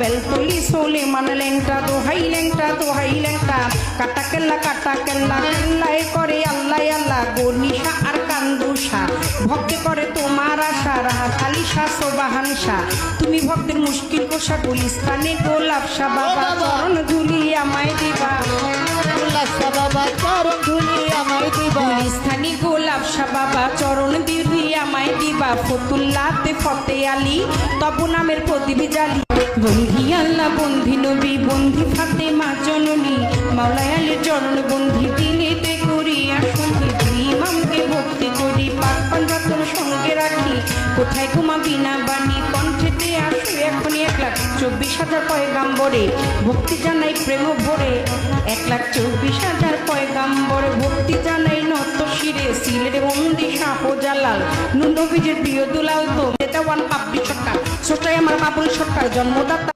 বেলতলি সোলে মানে ল্যাংটা দোহাই ল্যাংটা কাটা কেল্লা কেল্লায় করে আল্লাহ আল্লাহ গনিশা আর কান্দুষা ভক্তি করে তোমার আশা রাহাতালি শাহ সোবাহান শাহ তুমি ভক্তের মুশকিল কোষা গুলিস্তানে গোলাপ শাহ বাবা চরণ ধুলি আমায় দিবা বাবা চরণ ধুলি আমায় দিবা গুলিস্তানি গোলাপ শাহ বাবা চরণ ধুলি আমায় দিবা ফতুল্লাতে ফতে আলী তব নামের প্রদীপ জালি বন্ধি আল্লাহ বন্ধি নবী বন্ধি ফাতেমা জননী মাওলাই আলীর চরণ বন্ধি দিলেতে করি আসন্তি ইমামকে ভক্তি করি পাক পাঞ্জাতন সঙ্গে রাখি কোথায় ঘুমাবি না বাণী কণ্ঠেতে আসো এখনই 1,24,000 পয়গাম্বরে ভক্তি জানাই প্রেম ভরে 1,24,000 পয়গাম্বরে ভক্তি জানাই নত শিরে সিলের বন্দি শাহজালাল নবীজির প্রিয় দুলাল তো এটা ওয়ান পাবলিক সরকার ছোটাই আমার বাবুল সরকার জন্মদাতা